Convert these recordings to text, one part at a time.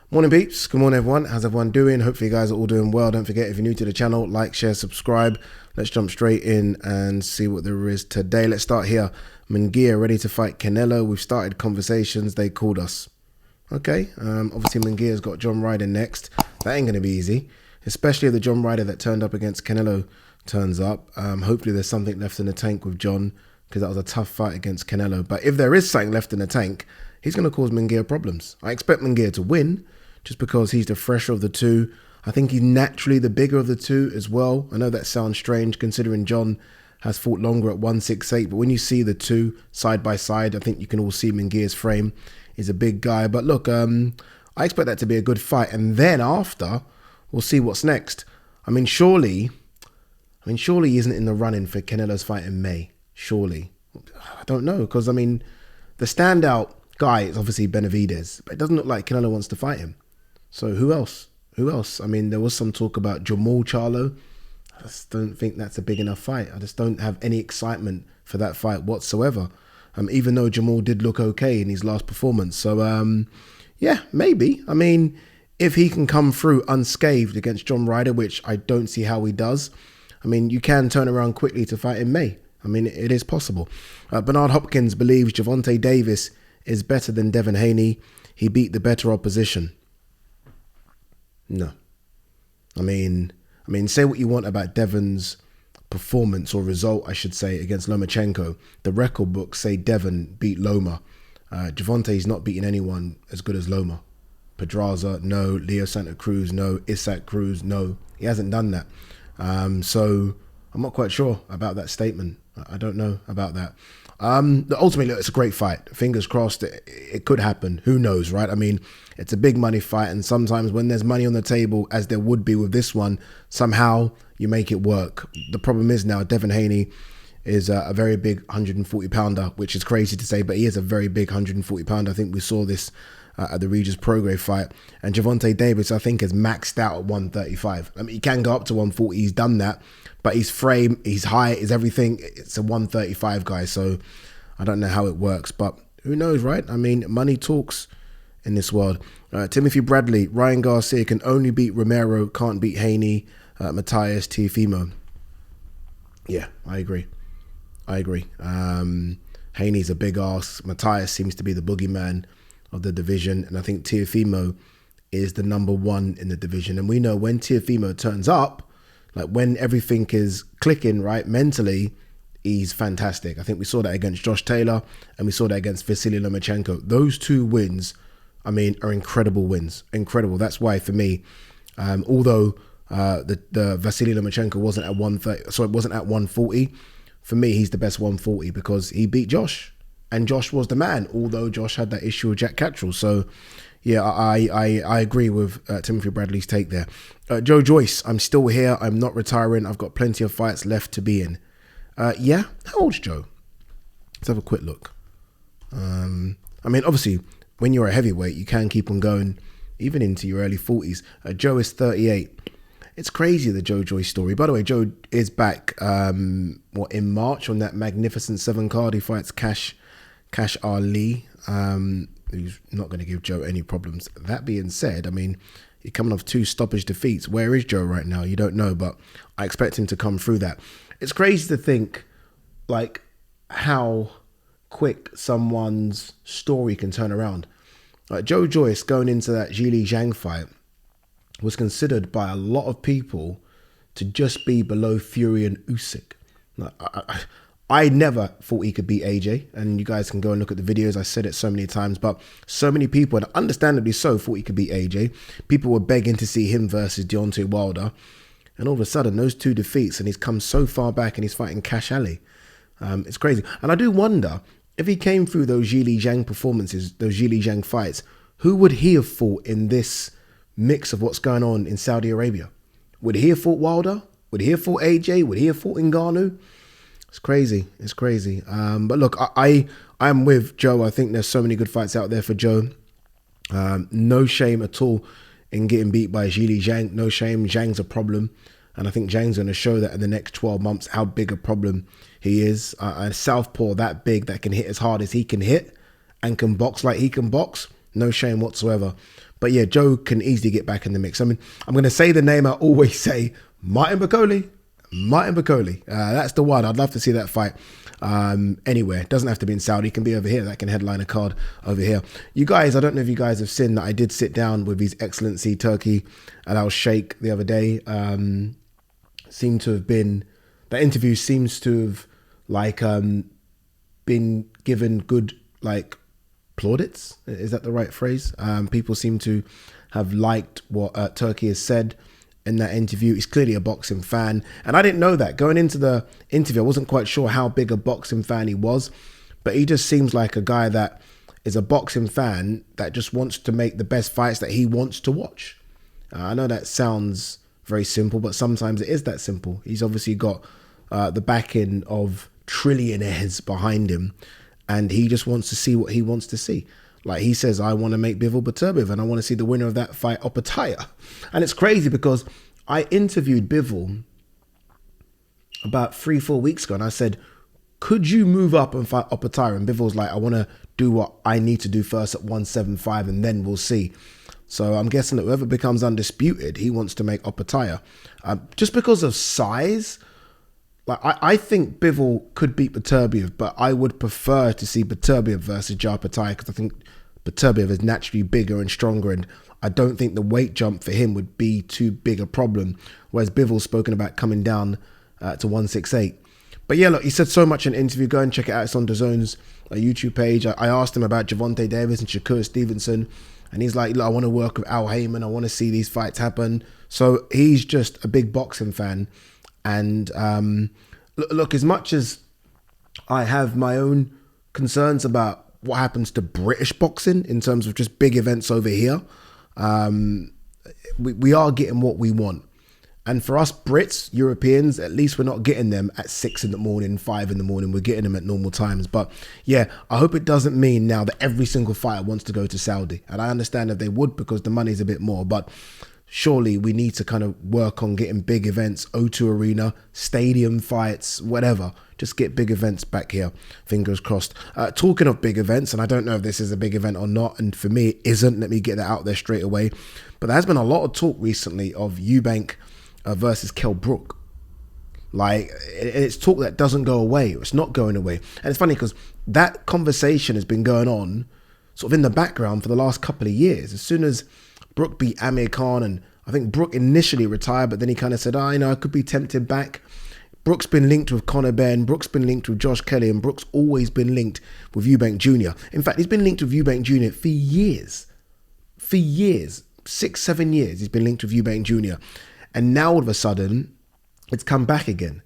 Morning peeps, good morning everyone, how's everyone doing? Hopefully you guys are all doing well. Don't forget, if you're new to the channel, like, share, subscribe. Let's jump straight in and see what there is today. Let's start here. Munguia ready to fight Canelo. We've started conversations, they called us. Okay, obviously Munguia's got John Ryder next. That ain't going to be easy, especially if the John Ryder that turned up against Canelo turns up. Hopefully there's something left in the tank with John, because that was a tough fight against Canelo. But if there is something left in the tank, he's going to cause Munguia problems. I expect Munguia to win, just because he's the fresher of the two. I think he's naturally the bigger of the two as well. I know that sounds strange considering John has fought longer at 168, but when you see the two side by side, I think you can all see Munguia's frame. He's a big guy. But look, I expect that to be a good fight. And then after, we'll see what's next. Surely he isn't in the running for Canelo's fight in May. Surely. I don't know, because, the standout guy is obviously Benavidez, but it doesn't look like Canelo wants to fight him. So who else? Who else? There was some talk about Jamal Charlo. I just don't think that's a big enough fight. I just don't have any excitement for that fight whatsoever. Even though Jamal did look okay in his last performance. So, yeah, maybe. If he can come through unscathed against John Ryder, which I don't see how he does. You can turn around quickly to fight in May. It is possible. Bernard Hopkins believes Gervonta Davis is better than Devin Haney. He beat the better opposition. No. Say what you want about Devin's performance or result, I should say, against Lomachenko. The record books say Devin beat Loma. Gervonta's not beating anyone as good as Loma. Pedraza, no. Leo Santa Cruz, no. Isaac Cruz, no. He hasn't done that. So I'm not quite sure about that statement. I don't know about that. Ultimately, look, it's a great fight. Fingers crossed, it could happen. Who knows, right? It's a big money fight, and sometimes when there's money on the table, as there would be with this one, somehow you make it work. The problem is now Devin Haney is a very big 140 pounder, which is crazy to say, but he is a very big 140 pounder. I think we saw this at the Regis Prograis fight. And Gervonta Davis, I think, is maxed out at 135. He can go up to 140. He's done that. But his frame, his height, his everything, it's a 135 guy. So I don't know how it works. But who knows, right? Money talks in this world. Timothy Bradley, Ryan Garcia can only beat Romero, can't beat Haney, Matthias, Teofimo. Yeah, I agree. Haney's a big ass. Matthias seems to be the boogeyman of the division, and I think Teofimo is the number one in the division. And we know when Teofimo turns up, like when everything is clicking right mentally, he's fantastic. I think we saw that against Josh Taylor, and we saw that against Vasily Lomachenko. Those two wins, are incredible wins. Incredible. That's why for me, although the Vasily Lomachenko wasn't at 130, so it wasn't at 140. For me, he's the best 140 because he beat Josh. And Josh was the man, although Josh had that issue with Jack Cattrall. So, yeah, I agree with Timothy Bradley's take there. Joe Joyce, I'm still here. I'm not retiring. I've got plenty of fights left to be in. Yeah? How old's Joe? Let's have a quick look. Obviously, when you're a heavyweight, you can keep on going even into your early 40s. Joe is 38. It's crazy, the Joe Joyce story. By the way, Joe is back, in March on that Magnificent 7 card. He fights Cash Ali, who's not going to give Joe any problems. That being said, you're coming off 2 stoppage defeats. Where is Joe right now? You don't know, but I expect him to come through that. It's crazy to think, like, how quick someone's story can turn around. Joe Joyce going into that Zhilei Zhang fight was considered by a lot of people to just be below Fury and Usyk. I never thought he could beat AJ, and you guys can go and look at the videos. I said it so many times, but so many people, and understandably so, thought he could beat AJ. People were begging to see him versus Deontay Wilder, and all of a sudden, those 2 defeats, and he's come so far back, and he's fighting Cash Ali. It's crazy, and I do wonder if he came through those Zhilei Zhang performances, those Zhilei Zhang fights, who would he have fought in this mix of what's going on in Saudi Arabia? Would he have fought Wilder? Would he have fought AJ? Would he have fought Ngannou? It's crazy. It's crazy. But look, I'm with Joe. I think there's so many good fights out there for Joe. No shame at all in getting beat by Zhilei Zhang. No shame. Zhang's a problem. And I think Zhang's going to show that in the next 12 months how big a problem he is. A southpaw that big that can hit as hard as he can hit and can box like he can box. No shame whatsoever. But But yeah, Joe can easily get back in the mix. I mean, I'm going to say the name I always say, Martin Bakole. That's the one. I'd love to see that fight anywhere. It doesn't have to be in Saudi. It can be over here. That can headline a card over here. You guys, I don't know if you guys have seen that I did sit down with His Excellency Turki Al Sheikh the other day. Seemed to have been, that interview seems to have like been given good like plaudits. Is that the right phrase? People seem to have liked what Turki has said in that interview. He's clearly a boxing fan, and I didn't know that. Going into the interview, I wasn't quite sure how big a boxing fan he was, but he just seems like a guy that is a boxing fan that just wants to make the best fights that he wants to watch. I know that sounds very simple, but sometimes it is that simple. He's obviously got the backing of trillionaires behind him, and he just wants to see what he wants to see. Like he says, I want to make Bivol Beterbiev, and I want to see the winner of that fight, Opetaya. And it's crazy because I interviewed Bivol about 3-4 weeks ago, and I said, could you move up and fight Opetaya? And Bivol's like, I want to do what I need to do first at 175, and then we'll see. So I'm guessing that whoever becomes undisputed, he wants to make Opetaya. Just because of size, like I think Bivol could beat Beterbiev, but I would prefer to see Beterbiev versus Opetaya, because I think Beterbiev is naturally bigger and stronger, and I don't think the weight jump for him would be too big a problem, whereas Bivol's spoken about coming down to 168. But yeah, look, he said so much in an interview. Go and check it out. It's on DAZN's YouTube page. I asked him about Gervonta Davis and Shakur Stevenson, and he's like, look, I want to work with Al Heyman. I want to see these fights happen. So he's just a big boxing fan. And look, as much as I have my own concerns about what happens to British boxing in terms of just big events over here, we are getting what we want. And for us Brits, Europeans, at least we're not getting them at 6 a.m, 5 a.m. We're getting them at normal times. But yeah, I hope it doesn't mean now that every single fighter wants to go to Saudi. And I understand that they would, because the money's a bit more. But surely we need to kind of work on getting big events, O2 Arena, stadium fights, whatever. Just get big events back here. Fingers crossed. Talking of big events, and I don't know if this is a big event or not, and for me it isn't. Let me get that out there straight away. But there has been a lot of talk recently of Eubank versus Kell Brook. Like, it's talk that doesn't go away. It's not going away. And it's funny because that conversation has been going on sort of in the background for the last couple of years. As soon as Brook beat Amir Khan, and I think Brook initially retired, but then he kind of said, I could be tempted back. Brook's been linked with Conor Benn. Brook's been linked with Josh Kelly, and Brook's always been linked with Eubank Jr. In fact, he's been linked with Eubank Jr. for years. 6-7 years he's been linked with Eubank Jr. And now all of a sudden, it's come back again.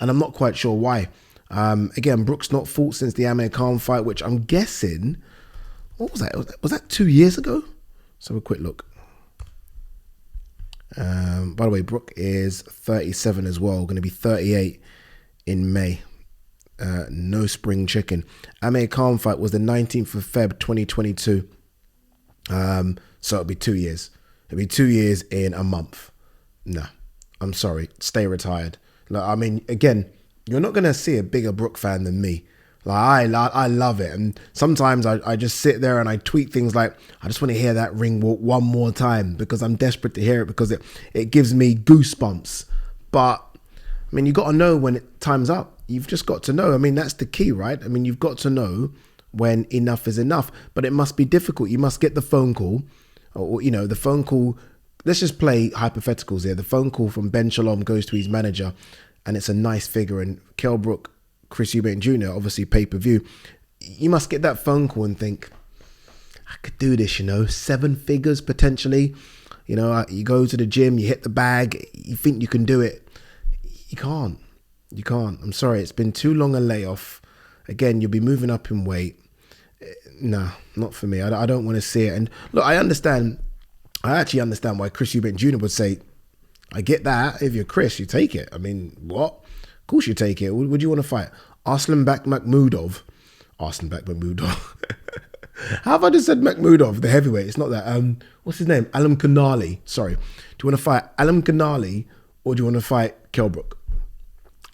And I'm not quite sure why. Again, Brook's not fought since the Amir Khan fight, which I'm guessing, what was that? Was that 2 years ago? Let's have a quick look. By the way, Brook is 37 as well, going to be 38 in May. No spring chicken. Amir Khan fight was the 19th of Feb 2022. So it'll be 2 years. It'll be 2 years in a month. No, I'm sorry. Stay retired. Like, I mean, again, you're not going to see a bigger Brook fan than me. Like, I love it. And sometimes I just sit there and I tweet things like, I just want to hear that ring walk one more time, because I'm desperate to hear it, because it gives me goosebumps. But, I mean, you got to know when time's up. You've just got to know. I mean, that's the key, right? I mean, you've got to know when enough is enough. But it must be difficult. You must get the phone call, or, the phone call. Let's just play hypotheticals here. The phone call from Ben Shalom goes to his manager, and it's a nice figure. And Kell Brook, Chris Eubank Jr., obviously pay-per-view. You must get that phone call and think, I could do this, 7 figures potentially. You go to the gym, you hit the bag, you think you can do it. You can't. I'm sorry, it's been too long a layoff. Again, you'll be moving up in weight. No, not for me. I don't want to see it. And look, I actually understand why Chris Eubank Jr. would say, I get that. If you're Chris, you take it. I mean, what? Of course you take it. Would you want to fight? Arslanbek Makhmudov. How have I just said Makhmudov, the heavyweight? It's not that. What's his name? Alam Kanali. Sorry. Do you want to fight Alam Kanali, or do you want to fight Kell Brook?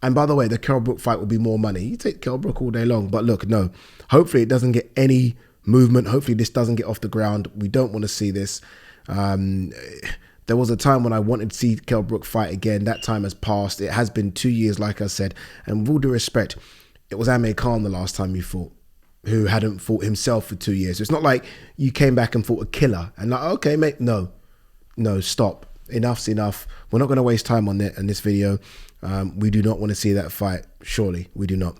And by the way, the Kell Brook fight will be more money. You take Kell Brook all day long. But look, no. Hopefully it doesn't get any movement. Hopefully this doesn't get off the ground. We don't want to see this. There was a time when I wanted to see Kell Brook fight again. That time has passed. It has been 2 years, like I said. And with all due respect, it was Amir Khan the last time you fought, who hadn't fought himself for 2 years. So it's not like you came back and fought a killer and like, okay, mate, no, stop. Enough's enough. We're not going to waste time on it in this video. We do not want to see that fight. Surely we do not.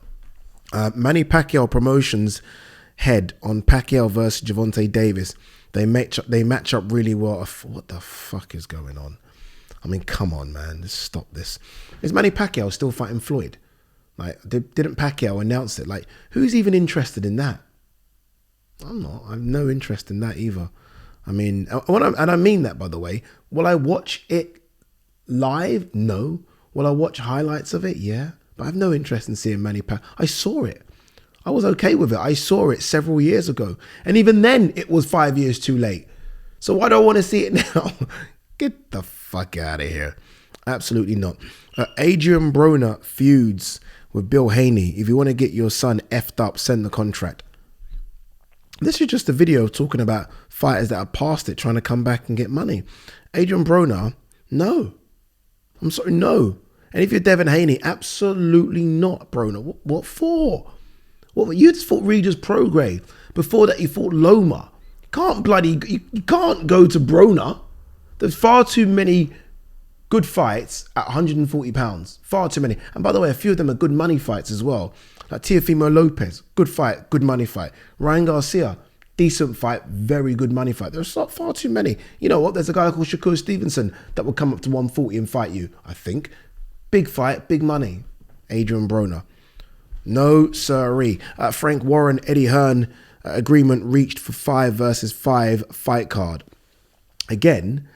Manny Pacquiao promotions head on Pacquiao versus Gervonta Davis. They match up really well. What the fuck is going on? I mean, come on, man. Let's stop this. Is Manny Pacquiao still fighting Floyd? Like, didn't Pacquiao announce it? Like, who's even interested in that? I'm not. I have no interest in that either. I mean, and I mean that, by the way. Will I watch it live? No. Will I watch highlights of it? Yeah. But I have no interest in seeing Manny Pacquiao. I saw it. I was okay with it. I saw it several years ago. And even then, it was 5 years too late. So why do I want to see it now? Get the fuck out of here. Absolutely not. Adrian Broner feuds with Bill Haney. If you want to get your son effed up, send the contract. This is just a video talking about fighters that are past it, trying to come back and get money. Adrian Broner, no. I'm sorry, no. And if you're Devin Haney, absolutely not, Broner. What for? What, you just fought Regis Prograis. Before that, you fought Loma. You can't go to Broner. There's far too many good fights at 140 pounds. Far too many. And by the way, a few of them are good money fights as well. Like Teofimo Lopez, good fight, good money fight. Ryan Garcia, decent fight, very good money fight. There's not far too many. You know what? There's a guy called Shakur Stevenson that will come up to 140 and fight you, I think. Big fight, big money. Adrian Broner. No siree. Frank Warren, Eddie Hearn, agreement reached for 5 versus 5 fight card. Again,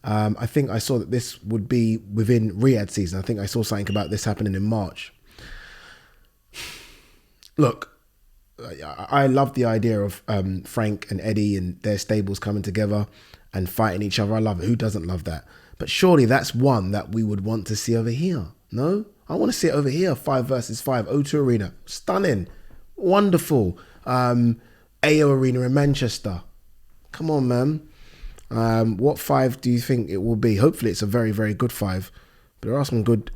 I think I saw that this would be within Riyadh season. I think I saw something about this happening in March. Look, I love the idea of Frank and Eddie and their stables coming together and fighting each other. I love it. Who doesn't love that? But surely that's one that we would want to see over here. No? I want to see it over here. 5 versus 5. O2 Arena. Stunning. Wonderful. AO Arena in Manchester. Come on, man. What 5 do you think it will be? Hopefully it's a very, very good 5. But there are some good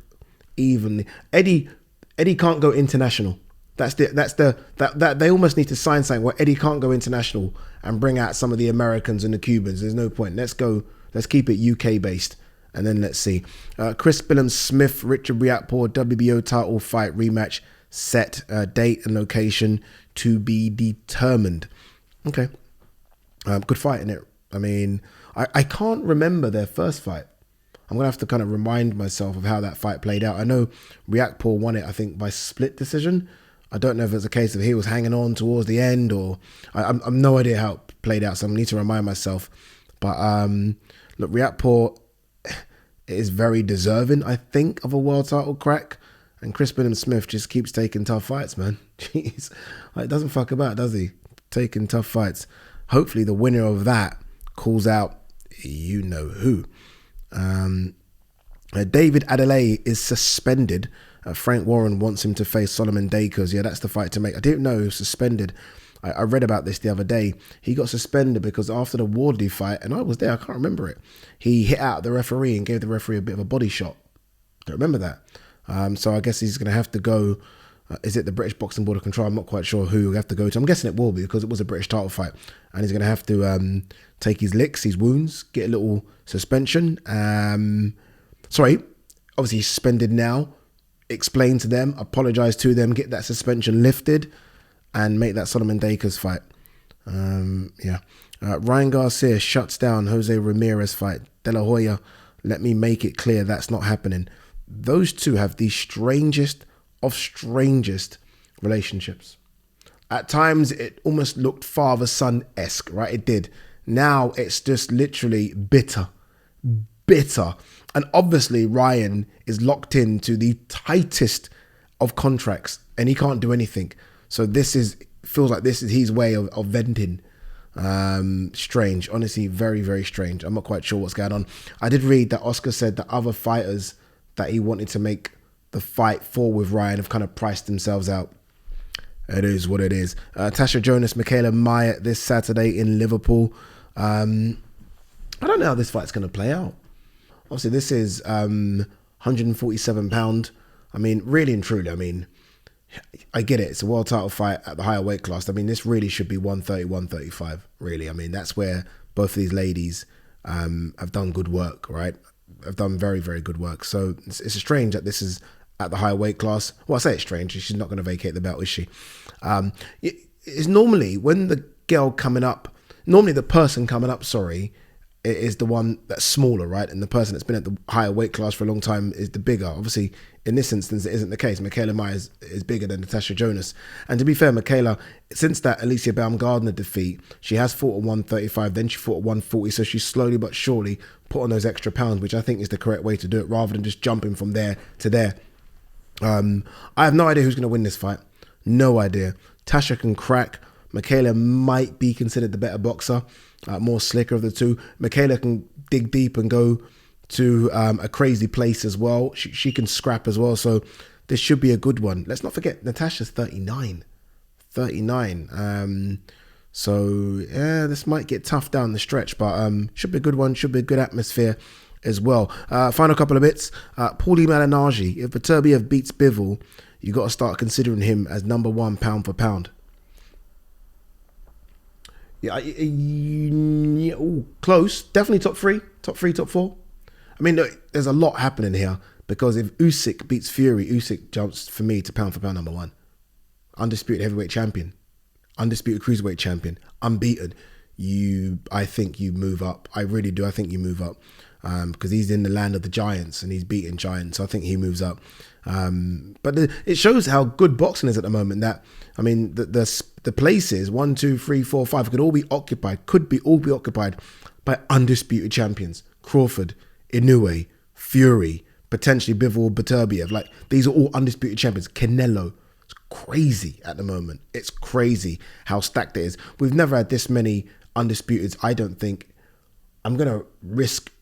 evenly. Eddie can't go international. That they almost need to sign something where Eddie can't go international and bring out some of the Americans and the Cubans. There's no point. Let's keep it UK based. And then let's see. Chris Billum-Smith, Richard Riakporhe, WBO title fight rematch set. Date and location to be determined. Okay. Good fight, innit? I mean, I can't remember their first fight. I'm going to have to kind of remind myself of how that fight played out. I know Riakporhe won it, I think, by split decision. I don't know if it's a case of he was hanging on towards the end or... I'm no idea how it played out, so I need to remind myself. But look, Riakporhe is very deserving, I think, of a world title crack. And Chris Billum-Smith just keeps taking tough fights, man. Jeez. Like, doesn't fuck about, does he? Taking tough fights. Hopefully the winner of that calls out you know who. David Adelaide is suspended. Frank Warren wants him to face Solomon Dakers. Yeah, that's the fight to make. I didn't know he was suspended. I read about this the other day. He got suspended because after the Wardley fight, and I was there, I can't remember it, he hit out the referee and gave the referee a bit of a body shot. Don't remember that. So I guess he's going to have to go. Is it the British Boxing Board of Control? I'm not quite sure who he'll have to go to. I'm guessing it will be because it was a British title fight. And he's going to have to take his licks, his wounds, get a little suspension. Sorry, obviously he's suspended now. Explain to them, apologise to them, get that suspension lifted and make that Solomon Dakers fight. Ryan Garcia shuts down Jose Ramirez fight. De La Hoya, let me make it clear that's not happening. Those two have the strangest of strangest relationships. At times, it almost looked father-son-esque, right? It did. Now, it's just literally bitter. And obviously, Ryan is locked into the tightest of contracts and he can't do anything. So feels like this is his way of venting. Strange. Honestly, very, very strange. I'm not quite sure what's going on. I did read that Oscar said that other fighters that he wanted to make the fight for with Ryan have kind of priced themselves out. It is what it is. Tasha Jonas, Michaela Myatt this Saturday in Liverpool. I don't know how this fight's going to play out. Obviously, this is £147. I mean, really and truly, I mean, I get it. It's a world title fight at the higher weight class. I mean, this really should be 130, 135, really. I mean, that's where both of these ladies have done good work, right? Have done very, very good work. So it's strange that this is at the higher weight class. Well, I say it's strange. She's not going to vacate the belt, is she? It's normally when the girl coming up, normally the person coming up, sorry, is the one that's smaller, right? And the person that's been at the higher weight class for a long time is the bigger. Obviously, in this instance, it isn't the case. Michaela Myatt is bigger than Natasha Jonas. And to be fair, Michaela, since that Alicia Baumgardner defeat, she has fought at 135, then she fought at 140. So she's slowly but surely put on those extra pounds, which I think is the correct way to do it, rather than just jumping from there to there. I have no idea who's going to win this fight. No idea. Tasha can crack. Michaela might be considered the better boxer, more slicker of the two. Michaela can dig deep and go to a crazy place as well. She can scrap as well. So this should be a good one. Let's not forget, Natasha's 39. 39. So, yeah, this might get tough down the stretch, but should be a good one. Should be a good atmosphere as well. Final couple of bits. Paulie Malignaggi. If Beterbiev beats Bivol, you got to start considering him as number one pound for pound. Yeah, close. Definitely top three, top four. I mean, look, there's a lot happening here, because if Usyk beats Fury, Usyk jumps for me to pound for pound number one. Undisputed heavyweight champion, undisputed cruiserweight champion, unbeaten. I think you move up. I really do. I think you move up, because he's in the land of the giants and he's beating giants. So I think he moves up. But it shows how good boxing is at the moment. That, I mean, the places 1, 2, 3, 4, 5 could all be occupied by undisputed champions. Crawford, Inoue, Fury, potentially Bivol, Beterbiev. Like, these are all undisputed champions. Canelo. It's crazy at the moment. It's crazy how stacked it is. We've never had this many undisputeds. I don't think. I'm gonna risk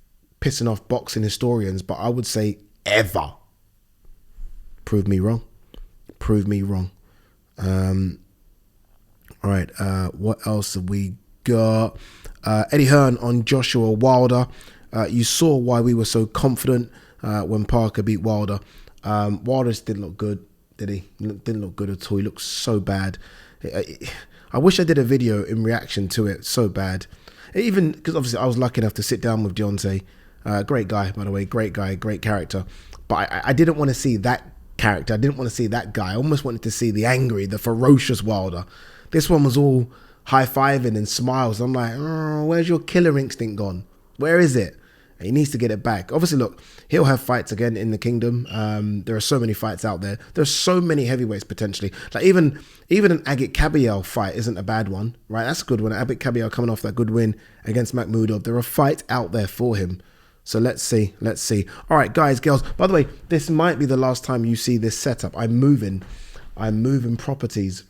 pissing off boxing historians, but I would say ever. Prove me wrong. Prove me wrong. All right. What else have we got? Eddie Hearn on Joshua Wilder. You saw why we were so confident when Parker beat Wilder. Wilder just didn't look good, did he? Didn't look good at all. He looked so bad. I wish I did a video in reaction to it. So bad. Even because obviously I was lucky enough to sit down with Deontay. Great guy, by the way. Great guy, great character. But I didn't want to see that character. I didn't want to see that guy. I almost wanted to see the angry, the ferocious Wilder. This one was all high-fiving and smiles. I'm like, oh, where's your killer instinct gone? Where is it? And he needs to get it back. Obviously, look, he'll have fights again in the kingdom. There are so many fights out there. There's so many heavyweights potentially. Like even an Agit Kabayel fight isn't a bad one, right? That's a good one. Agit Kabayel coming off that good win against Makhmudov. There are fights out there for him. So let's see. All right, guys, girls. By the way, this might be the last time you see this setup. I'm moving properties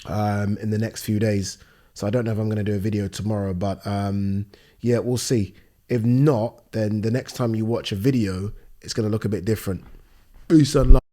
in the next few days. So I don't know if I'm going to do a video tomorrow, but yeah, we'll see. If not, then the next time you watch a video, it's going to look a bit different. Peace and love.